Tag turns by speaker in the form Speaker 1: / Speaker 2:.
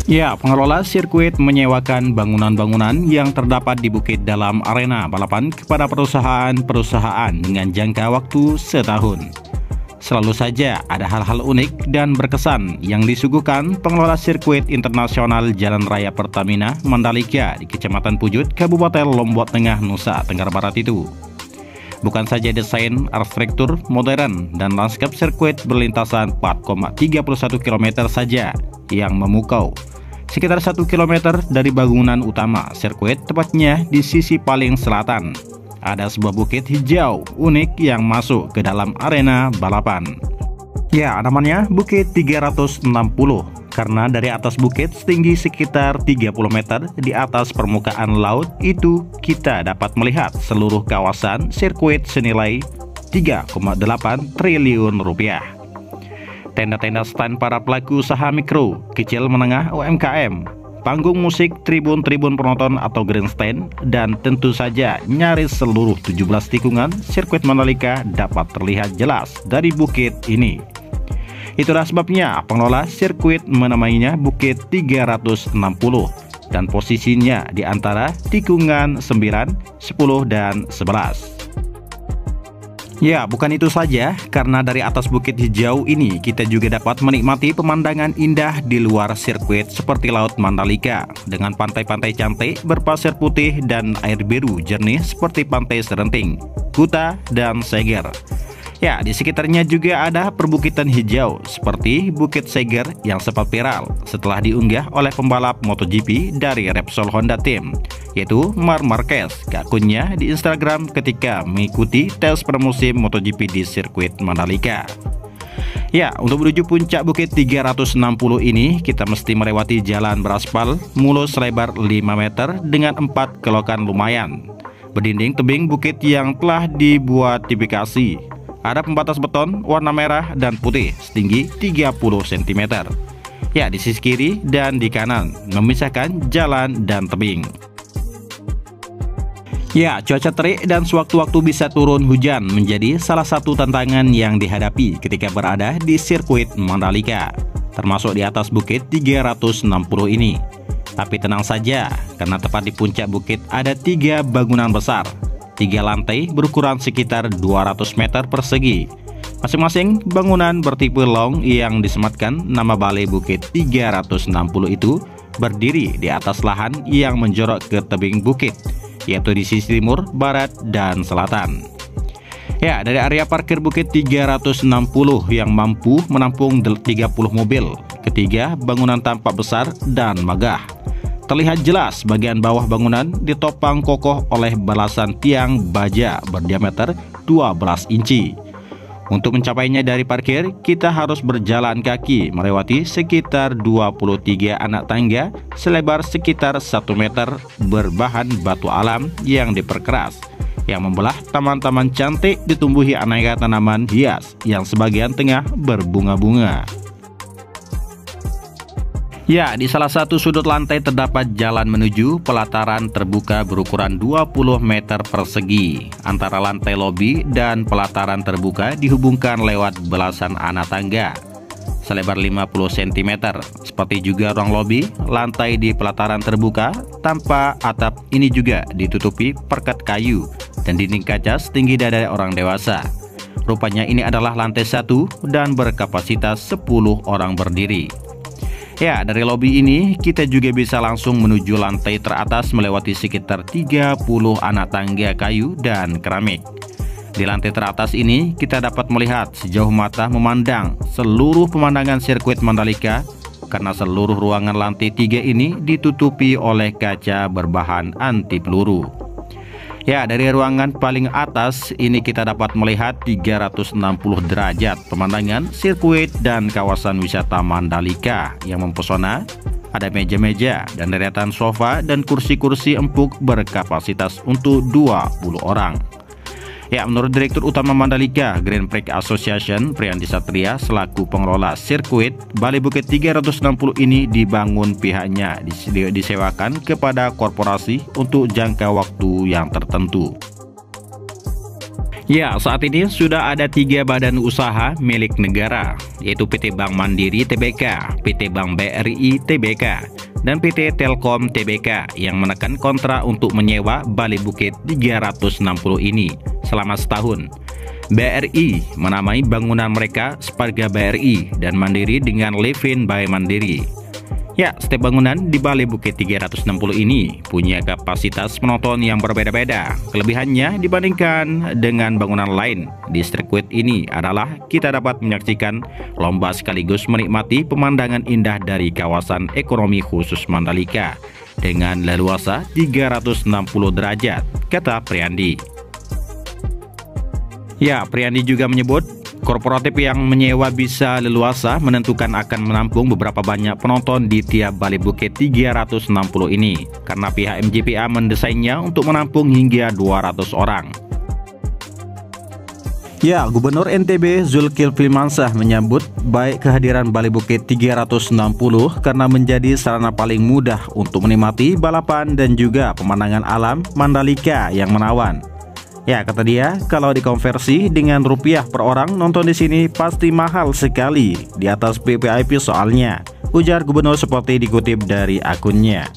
Speaker 1: Ya, pengelola sirkuit menyewakan bangunan-bangunan yang terdapat di bukit dalam arena balapan kepada perusahaan-perusahaan dengan jangka waktu setahun. Selalu saja ada hal-hal unik dan berkesan yang disuguhkan pengelola sirkuit internasional Jalan Raya Pertamina Mandalika di Kecamatan Pujut, Kabupaten Lombok Tengah, Nusa Tenggara Barat itu. Bukan saja desain arsitektur modern dan lanskap sirkuit berlintasan 4,31 km saja yang memukau. Sekitar 1 km dari bangunan utama sirkuit, tepatnya di sisi paling selatan, ada sebuah bukit hijau unik yang masuk ke dalam arena balapan. Ya, namanya Bukit 360 karena dari atas bukit setinggi sekitar 30 meter di atas permukaan laut itu kita dapat melihat seluruh kawasan sirkuit senilai 3,8 triliun rupiah. Tenda-tenda stand para pelaku usaha mikro, kecil menengah UMKM, panggung musik, tribun-tribun penonton atau grandstand, dan tentu saja nyaris seluruh 17 tikungan sirkuit Mandalika dapat terlihat jelas dari bukit ini. Itulah sebabnya pengelola sirkuit menamainya Bukit 360 dan posisinya di antara tikungan 9, 10, dan 11. Ya, bukan itu saja, karena dari atas bukit hijau ini kita juga dapat menikmati pemandangan indah di luar sirkuit seperti Laut Mandalika dengan pantai-pantai cantik berpasir putih dan air biru jernih seperti Pantai Serenting, Kuta, dan Seger. Ya, di sekitarnya juga ada perbukitan hijau seperti Bukit Seger yang sempat viral setelah diunggah oleh pembalap MotoGP dari Repsol Honda Team, yaitu Marc Marquez ke akunnya di Instagram ketika mengikuti tes pramusim MotoGP di sirkuit Mandalika. Ya, untuk menuju puncak Bukit 360 ini kita mesti melewati jalan beraspal mulus lebar 5 meter dengan 4 kelokan lumayan, berdinding tebing bukit yang telah dibuat tipikasi. Ada pembatas beton warna merah dan putih setinggi 30 cm. Ya, di sisi kiri dan di kanan memisahkan jalan dan tebing. Ya, cuaca terik dan sewaktu-waktu bisa turun hujan menjadi salah satu tantangan yang dihadapi ketika berada di sirkuit Mandalika, termasuk di atas Bukit 360 ini. Tapi tenang saja, karena tepat di puncak bukit ada 3 bangunan besar, 3 lantai berukuran sekitar 200 meter persegi. Masing-masing bangunan bertipe long yang disematkan nama Balai Bukit 360 itu berdiri di atas lahan yang menjorok ke tebing bukit, yaitu di sisi timur, barat, dan selatan. Ya, dari area parkir Bukit 360 yang mampu menampung 30 mobil, ketiga bangunan tampak besar dan megah. Terlihat jelas bagian bawah bangunan ditopang kokoh oleh belasan tiang baja berdiameter 12 inci. Untuk mencapainya dari parkir, kita harus berjalan kaki melewati sekitar 23 anak tangga selebar sekitar 1 meter berbahan batu alam yang diperkeras, yang membelah taman-taman cantik ditumbuhi aneka tanaman hias yang sebagian tengah berbunga-bunga. Ya, di salah satu sudut lantai terdapat jalan menuju pelataran terbuka berukuran 20 meter persegi. Antara lantai lobi dan pelataran terbuka dihubungkan lewat belasan anak tangga selebar 50 cm. Seperti juga ruang lobi, lantai di pelataran terbuka tanpa atap ini juga ditutupi perkat kayu dan dinding kaca setinggi dada orang dewasa. Rupanya ini adalah lantai 1 dan berkapasitas 10 orang berdiri. Ya, dari lobi ini kita juga bisa langsung menuju lantai teratas melewati sekitar 30 anak tangga kayu dan keramik. Di lantai teratas ini kita dapat melihat sejauh mata memandang seluruh pemandangan sirkuit Mandalika karena seluruh ruangan lantai 3 ini ditutupi oleh kaca berbahan anti peluru. Ya, dari ruangan paling atas ini kita dapat melihat 360 derajat pemandangan sirkuit dan kawasan wisata Mandalika yang mempesona. Ada meja-meja dan deretan sofa dan kursi-kursi empuk berkapasitas untuk 20 orang. Ya, menurut Direktur Utama Mandalika Grand Prix Association Priandi Satria selaku pengelola sirkuit, Balai Bukit 360 ini dibangun pihaknya disewakan kepada korporasi untuk jangka waktu yang tertentu. Ya, saat ini sudah ada 3 badan usaha milik negara, yaitu PT Bank Mandiri Tbk, PT Bank BRI Tbk, dan PT Telkom Tbk yang menekan kontrak untuk menyewa Bali Bukit 360 ini selama setahun. BRI menamai bangunan mereka Sparga BRI dan Mandiri dengan Livin by Mandiri. Ya, setiap bangunan di Bali Bukit 360 ini punya kapasitas penonton yang berbeda-beda. Kelebihannya dibandingkan dengan bangunan lain di sirkuit ini adalah kita dapat menyaksikan lomba sekaligus menikmati pemandangan indah dari kawasan ekonomi khusus Mandalika dengan leluasa 360 derajat, kata Priyandi. Ya, Priyandi juga menyebut korporatif yang menyewa bisa leluasa menentukan akan menampung beberapa banyak penonton di tiap Bali Bukit 360 ini karena pihak MJPA mendesainnya untuk menampung hingga 200 orang. Ya, Gubernur NTB Zulkifli Mansah menyambut baik kehadiran Bali Bukit 360 karena menjadi sarana paling mudah untuk menikmati balapan dan juga pemandangan alam Mandalika yang menawan. Ya, kata dia, kalau dikonversi dengan rupiah per orang nonton di sini pasti mahal sekali, di atas VVIP soalnya, ujar Gubernur seperti dikutip dari akunnya.